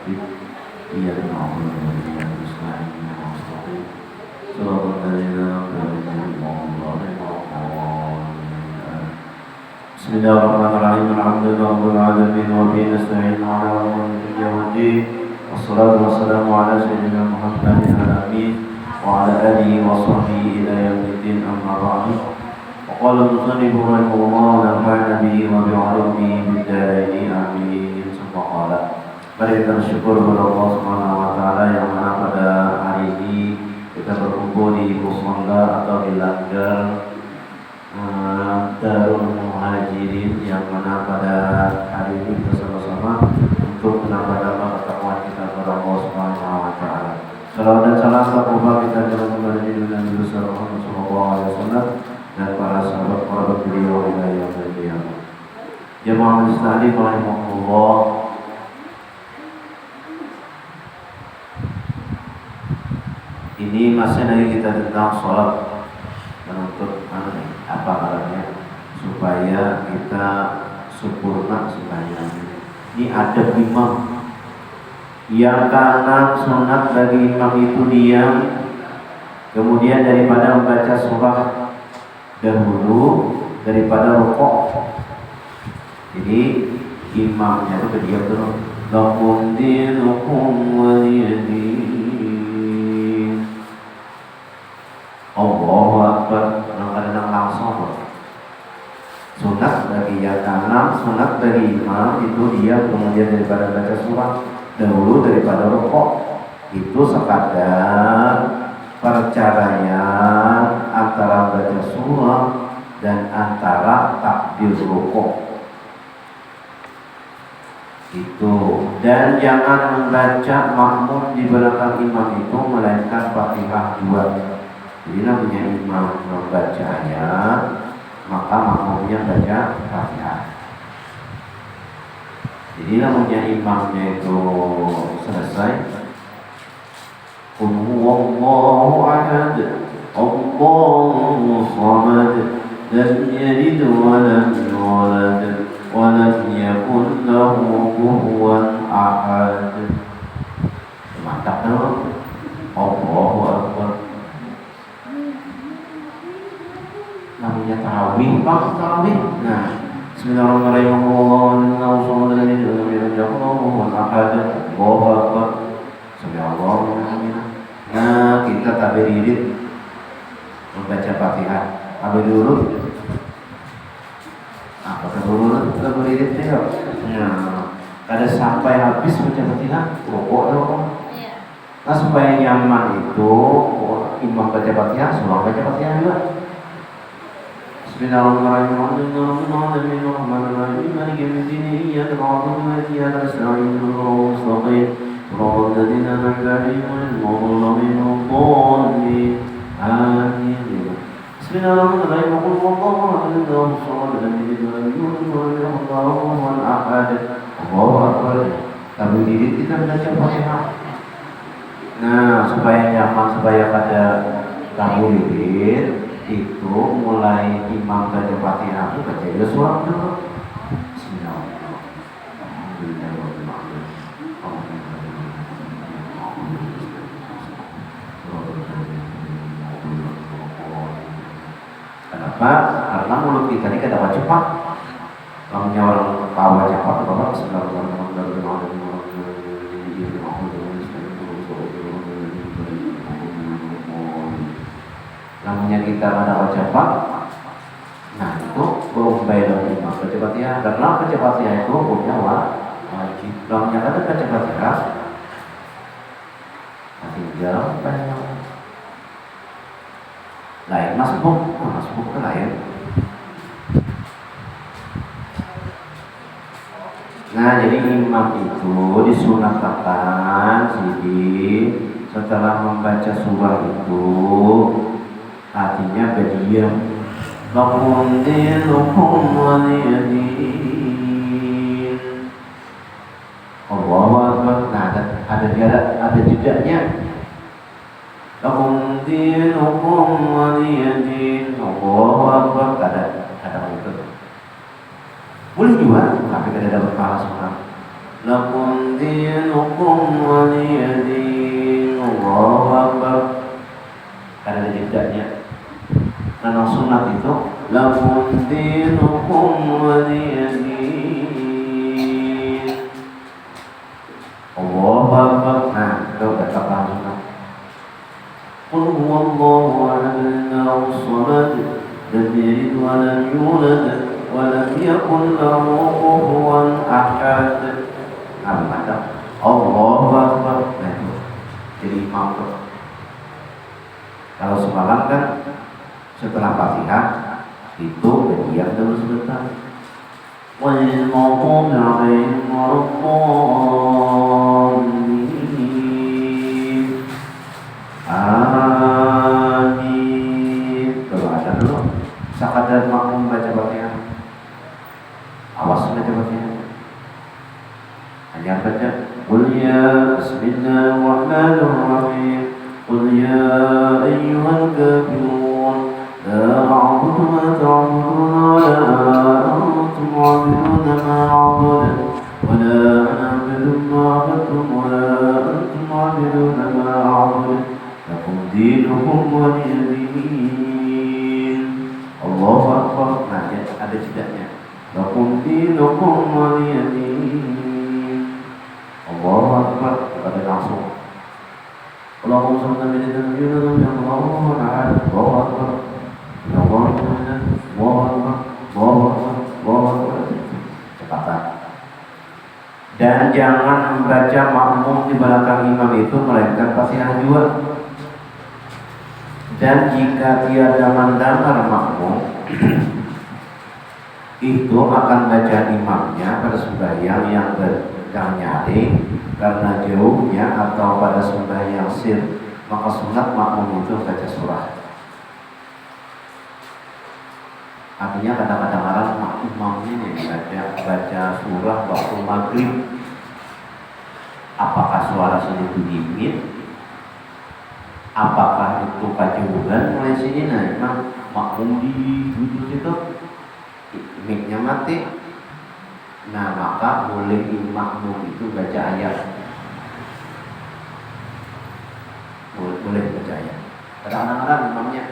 إياك نعبد وإياك نستعين اهدنا المستقيم صراط الذين أنعمت عليهم غير المغضوب عليهم بسم الله الرحمن الرحيم الحمد لله رب العالمين وبه نستعين على أمور الدنيا والدين والصلاة والسلام على سيدنا محمد الأمين وعلى آله وصحبه إلى يوم الدين أما بعد وقال المصنف رحمه الله ونفعنا به وبعلومه بالدارين آمين ثم قال mari kita bersyukur kepada Allah Subhanahu wa taala yang mana pada hari ini kita berkumpul di Musangga atau di Langgar Darul Muhajirin yang mana pada hari ini bersama-sama untuk menambah-nambah ketakwaan kita kepada Allah Subhanahu wa taala. Salawat dan salam semoga kita kepada Nabi besar Muhammad sallallahu alaihi wasallam dan para sahabat beliau hingga yaumil qiyamah. Jemaah muslimin rahimahullah, ini masih lagi kita tentang sholat menuntut apa namanya supaya kita sempurna sebanyak ini ada imam yang karena sunat bagi imam itu diam kemudian daripada membaca surah dahulu daripada rukuk jadi imamnya itu berdiam terus lakum dinukum waliyadin Allahu Akbar kadang-kadang langsung sunat bagi yang kanan, sunat bagi imam itu dia kemudian daripada baca surah dahulu daripada rukuk itu sekadar perceraian antara baca surah dan antara takbir rukuk itu dan jangan membaca makmum di belakang imam itu melainkan Fatihah 2. Jadi namanya imam membaca ayat, maka makmumnya baca Fatihah. Jadi namanya imamnya itu selesai, Qul huwallahu ahad, Allahu samad, lam yalid wa lam yulad, wa lam yakul lahu kufuwan ahad. Mantap dong. Allahu Akbar. Namanya tarawih, tarawih. Nah, bismillahirrahmanirrahim. Allahu akbar. Nah, kita tabiririt membaca Fatihah. Apa dulu? Apa dulu? Tabiririt ya. Nah, ada sampai habis baca Fatihah, pokok dong. Nah, supaya nyaman itu imam baca Fatihah, surah baca Fatihah juga. Bismillahirrahmanirrahim. Bismillahirrahmanirrahim. Maliki yaumiddin. Iyyaka na'budu wa iyyaka nasta'in. Ihdinas siratal ladzina an'amta 'alaihim ghairil maghdubi 'alaihim. Amin. Bismillahirrahmanirrahim. Qul huwallahu ahad, Allahu samad, lam yalid wa lam yulad wa lam yakul lahu kufuwan ahad. Allahu akbar. Tapi diri kita baca Fatihah. Nah, supaya nyaman, supaya pada tahu diri itu mulai imam baca Fatihah itu baca surah dulu. Kenapa? Karena mulut kita ini kadang cepat. Kalau orang tawa cepat, bapak Bismillahirrahmanirrahim. Namanya kita pada cepat, nah itu belum bayar imam baca Fatihah. Karena baca Fatihah itu punya wajib. Namanya ada baca Fatihah, tinggal banyak. Lain masbuk itu lain. Nah jadi imam itu disunatkan setelah membaca surah itu artinya berdiam. Lakum dinukum waliyadin. Allahu akbar. Nah ada jedanya. Lakum dinukum waliyadin. Allahu akbar. Ada itu. Boleh juga tapi tidak dapat pahala sunat. Lakum dinukum waliyadin. Allahu Akbar. Karena ada jedanya. Karena sunat itu lakum dinukum waliyadin. Allahu Akbar. Nah, itu udah paham sunat. Qul huwallahu ahad, Allahus samad, lam yalid wa lam yulad wa lam yakul lahu kufuwan ahad. Ada Allahu Akbar. Nah, itu jadi imam tuh. Kalau semalam kan setelah Fatihah itu berdiam dulu sebentar. Wal maghdubi 'alaihim waladdallin. Amin. Kalau ada dulu sekadar makmum baca Fatihah. Awas baca Fatihah. Hanya baca Qul ya bismillahirrahmanirrahim. Qul ya ayyuhal kafirun la a'budu ma ta'budun wa la antum 'abidun ma a'budu wa la ana 'abidun ma 'abadtum wa la antum 'abidun ma a'budu lakum dinukum waliyadin. Allahu Akbar. Nah, ada jedanya. Lakum dinukum waliyadin. Allahu Akbar. Pada langsung Allahumma salli ala nabiyyina Muhammad wa ala alihi wa sahbihi. Allahu Akbar. Cepatan. Dan jangan membaca makmum di belakang imam itu melainkan Fatihah juga. Dan jika tiada mendengar makmum itu akan baca imamnya pada sembahyang yang nyaring karena jauhnya atau pada sembahyang sir, maka sunat makmum itu baca surah. Artinya kadang-kadang orang imamnya baca surah waktu maghrib. Apakah suara sini dimin? Apakah itu kejauhan mulai sini? Nah, memang makmum di duduk itu mic-nya mati. Nah, maka boleh makmum itu baca ayat. Boleh baca ayat. Kadang-kadang imamnya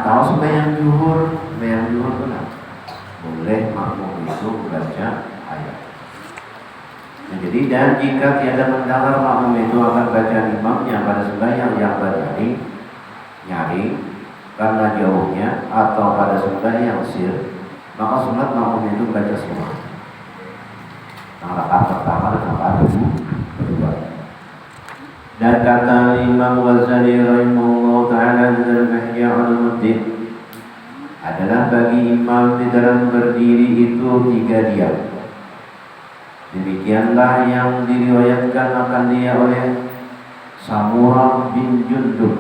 tahu sembahyang zuhur benar. Boleh makmum itu baca ayat. Nah, jadi dan jika tiada mendengar makmum itu akan baca imamnya pada sembahyang yang nyaring karena jauhnya atau pada sembahyang sir, maka sunat makmum itu baca surah. Rakaat pertama dan rakaat kedua. Dan kata Imam Ghazali rahimahullah ta'ala dalam Ihya Ulumuddin, adalah bagi imam di dalam berdiri itu 3 diam. Demikianlah yang diriwayatkan akan dia oleh Samurah bin Jundub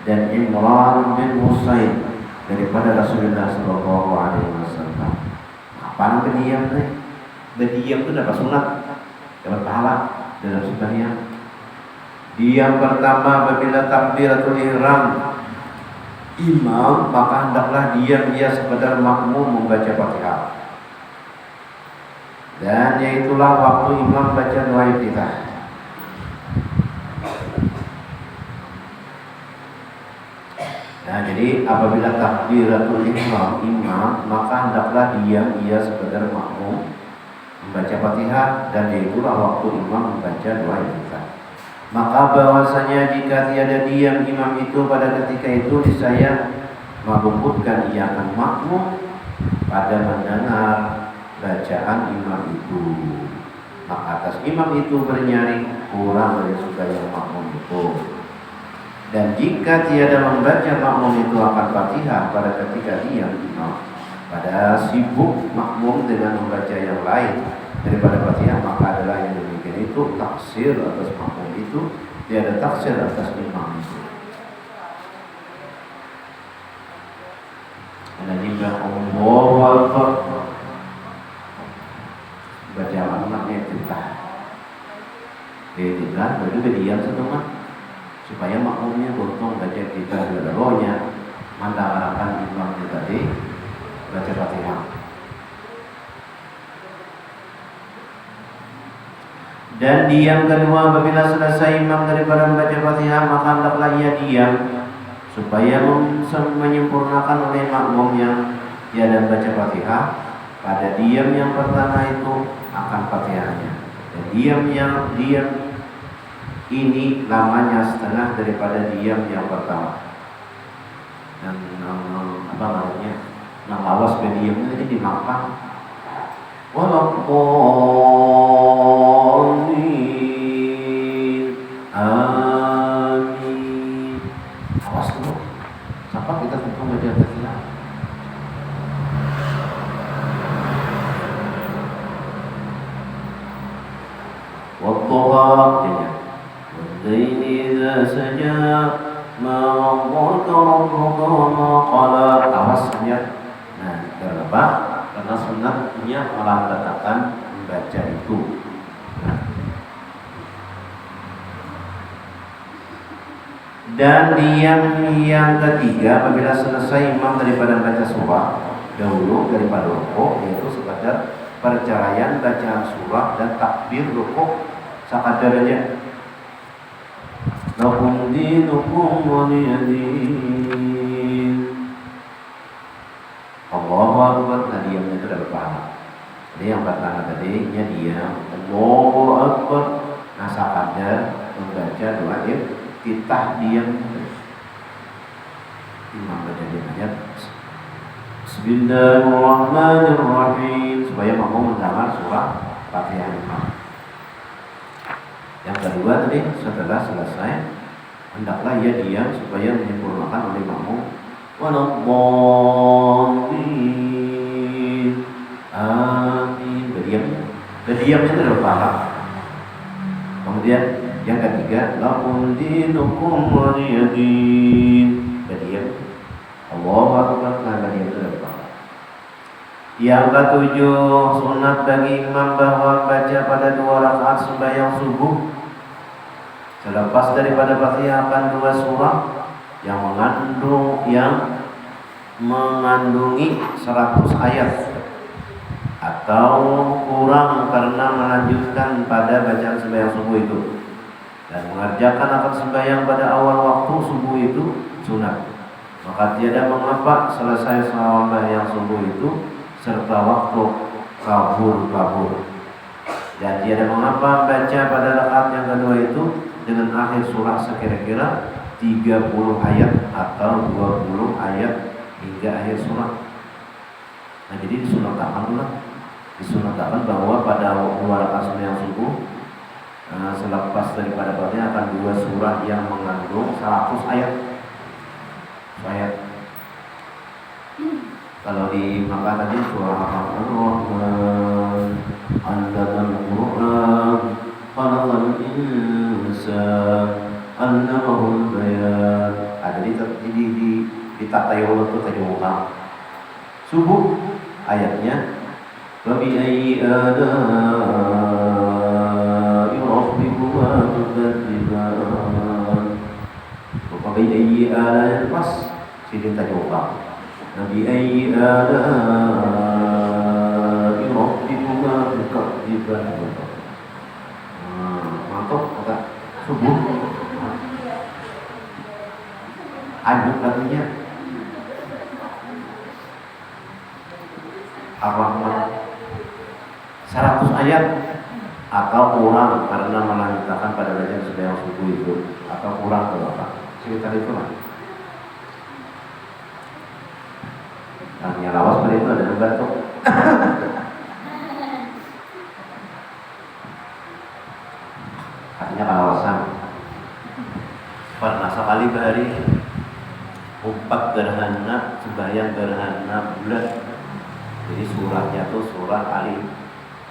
dan Imran bin Husain daripada Rasulullah Sallallahu Alaihi Wasallam. Apa berdiam nih? Berdiam itu dapat sunat, dapat pahala dalam sembahyang. Diam pertama apabila takbiratul ihram imam, maka hendaklah diam dia sekedar makmum membaca Fatihah. Dan yaitulah waktu imam baca doa iftitah. Nah, jadi apabila takbiratul ihram imam, maka hendaklah diam ia sekedar makmum membaca Fatihah, dan yaitulah waktu imam membaca doa iftitah. Maka bahwasanya jika tiada diam imam itu pada ketika itu niscaya meluputkan ia akan makmum pada mendengar bacaan imam itu. Maka atas imam itu bernyaring kurang dari sembahyang makmum itu. Dan jika tiada membaca makmum itu akan Fatihah pada ketika diam imam, pada sibuk makmum dengan membaca yang lain daripada Fatihah, maka adalah yang demikian itu taksir atas makmum itu, tiada taksir atas imam itu. Ada juga Allahu Akbar, baca makmumnya kita. Dia baru berdiam setelah supaya makmumnya beruntung baca kita dua-duanya, mandang arahkan imamnya tadi baca Fatihah. Dan diam kedua, apabila selesai imam daripada membaca Fatihah, maka hendaklah ia diam supaya menyempurnakan oleh makmumnya ia dan baca Fatihah. Pada diam yang pertama itu akan Fatihahnya. Dan diam ini lamanya setengah daripada diam yang pertama. Dan apa namanya? Lawas diamnya ini dimakan. Walaupun amin. Awas dulu. Sampai kita tentang baca Fatihah. Wadduha artinya Wal-laili idza saja ma wadduka rabbuka wa ma qala. Awas ya. Nah, kenapa? Karena sunnahnya melantarkan membaca itu. Dan yang ketiga, apabila selesai imam daripada baca surah dahulu daripada rukuk, yaitu sekadar perceraian bacaan surah dan takbir rukuk sakadarnya. Lakum dinukum waliyadin. Allahu Akbar. Nah, diamnya itu dapat pahala. Jadi yang pertama tadi diam, Allahu Akbar. Nah, sakadar membaca doa iftitah diam. Imam baca ayat Bismillahirrahmanirrahim supaya makmum mendengar surah Fatihah imam. Yang kedua tadi setelah selesai hendaklah ia diam supaya menyempurnakan oleh makmum. Walaupun amin. Berdiamnya itu adalah pahala. Kemudian yang ketiga, lakum dinukum waliyadin. Berdiam. Allahu Akbar. Berdiam itu adalah pahala. Yang ketujuh, sunat bagi imam bahwa baca pada 2 rakaat sembahyang subuh selepas daripada Fatihah akan 2 surah yang mengandungi 100 ayat atau kurang karena melanjutkan pada bacaan sembahyang subuh itu, dan mengerjakan akan sembahyang pada awal waktu subuh itu sunat. Maka tiada mengapa selesai sembahyang subuh itu serta waktu kabur. Dan tiada mengapa baca pada rakaat yang kedua itu dengan akhir surah sekira-kira 30 ayat atau 20 ayat hingga akhir surah. Nah, jadi disunatkan bahwa pada 2 rakaat sembahyang subuh selepas daripada Fatihah akan 2 surah yang mengandung 100 ayat. Kalau di Makkah tadi surah Ar-Rahman, Allamal Qur'an, Khalaqal Insan, Allamahul Bayan. Ada di tata Allah itu tadi muka. Subuh ayatnya wa bi ayyi ala'i rabbikuma tukadziban. Wa bi ayyi ala'i pas sidin tadi muka. Nabi ayyi ala'i rabbikuma tukadziban. Mantap kata subuh. Ayat katanya Ar-Rahman 100 ayat atau kurang karena melanjutkan pada bacaan sembahyang subuh itu, atau kurang berapa sekitar itu lah. Yang lawas pada itu ada gambar tuh. Artinya kalawasan. Pernah sekali bahari 4 gerhana sembahyang gerhana bulan. Jadi surahnya tuh surah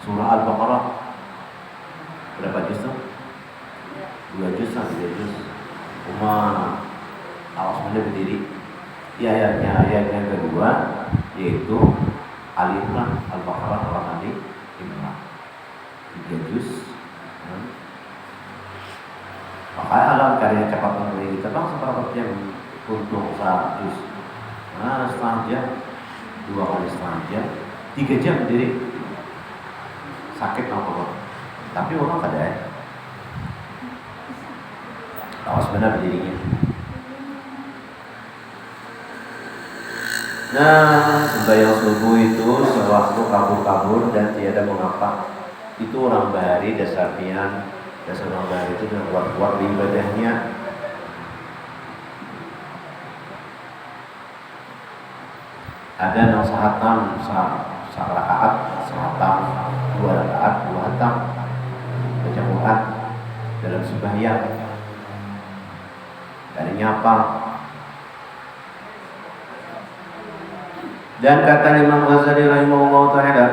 Al-Baqarah. Berapa juz tuh? 2 juz sampai 3 juz. Awas mana berdiri. Di ayatnya kedua yaitu Alif Lam Al-Baqarah orang Ali Imran 3 juz. Makanya alam karya cepat membeli kita bang seberapa jam untuk 1 juz. Nah, setengah jam, 2 kali setengah jam, 3 jam berdiri. Sakit apa? Tapi orang kada ya. Awas benar berdirinya. Nah, sembahyang subuh itu sewaktu kabur-kabur dan tiada mengapa. Itu orang bahari dasarnya, dasar orang bahari itu dengan kuat-kuat di ibadahnya. Ada yang sahatam, rakaat, sahatam, 2 rakaat, 2 hatam, baca Quran dalam sembahyang. Dari nyapa. Dan kata Imam Ghazali rahimahullah ta'ala,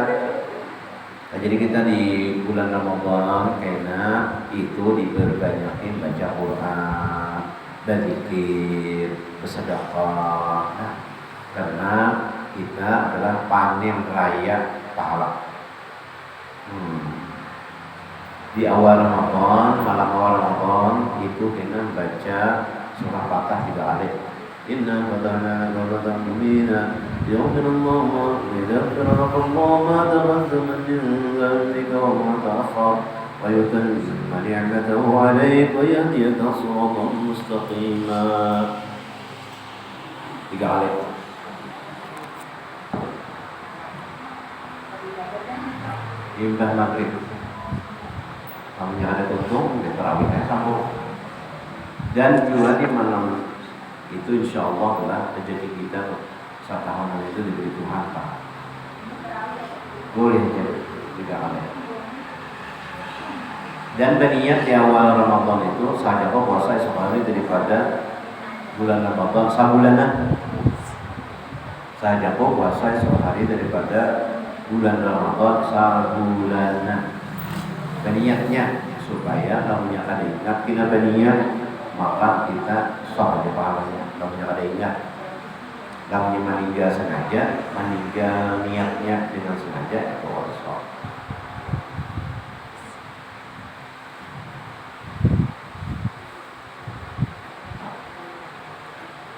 jadi kita di bulan Ramadan karena itu diperbanyakin baca Quran, berzikir, bersedekah. Nah, karena kita adalah panen raya pahala. Di awal Ramadan, malam awal Ramadan itu kita baca surah Fatah 3 kali. Inna fatahna Ramadan mubina yaghfir lakum ma taqaddama min dhanbika wa ma ta'akhkhar wa yutimma ni'matahu 'alayka wa yahdiyaka siratan mustaqima. 3 kali. Ibadah maghrib. Kamu ada tuntung, di tarawihnya sambung. Dan juga di malam itu insya Allah adalah rezeki kita saat tahunan itu diberi Tuhan Pak. Boleh jadi 3 kali. Dan berniat di awal Ramadan itu sahaja kok puasa esok hari daripada bulan Ramadan sabulanan. Sahaja kok puasa esok hari daripada bulan Ramadan sabulanan. Berniatnya supaya namanya kada ingat kita berniat maka kita sah di pahalanya. Namanya kada ingat, namanya meninggal sengaja, meninggal niatnya dengan sengaja itu harus sah.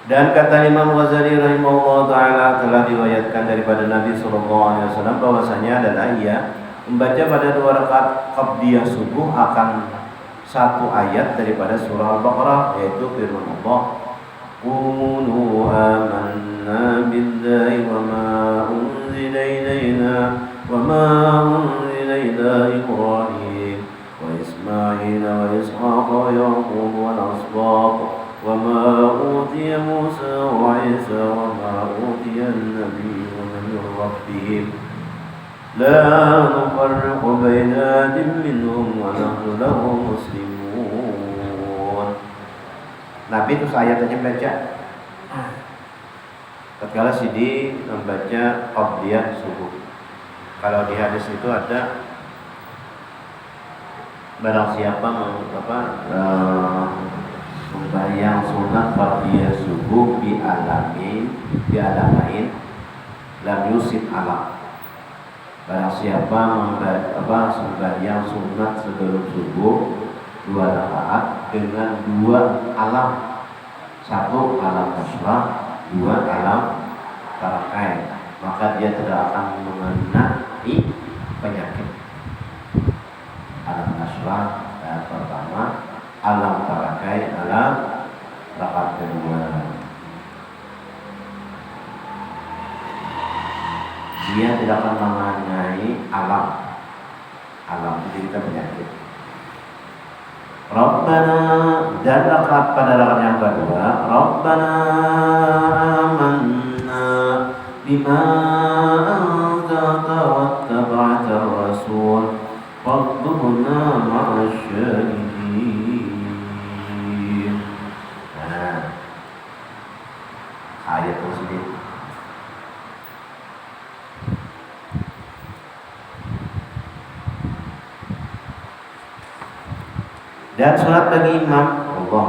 Dan kata Imam Ghazali rahimahullah ta'ala telah diriwayatkan daripada Nabi SAW bahwasanya adalah ia membaca pada 2 rakaat qabliyah subuh akan 1 ayat daripada surah Al-Baqarah, yaitu firman Allah, Qulu amanna billahi wa ma unzila ilayna wa ma unzila ila Ibrahim wa Ismail wa Ishaq wa Yaqub wal asbaq wa ma utiya Musa wa Isa wa ma utiya an-nabiyyuna min rabbihim la nufarriqu baina ahadin minhum wa nahnu lahu muslimun. Nabi itu ayatnya baca tatkala Sidi membaca qabliyah subuh. Kalau di hadis itu ada barang siapa membayang sunat qabliyah subuh bi alamain lam yusid alam. Barang siapa sembahyang sunat sebelum subuh 2 rakaat dengan 2 alam, 1 alam nasrah, 2 alam tarakai, maka dia tidak akan mengenai penyakit. Alam nasrah pertama, alam tarakai alam rakaat kedua. Dia tidak akan mengenai alam itu kita penyakit. Rabbana, dan rakaat pada rakaat yang kedua, Rabbana amanna bima anzalta wattaba'ta ar-rasul faktubna ma'asyahidin. Nah, ayat tersebut. Dan sholat bagi imam, Allah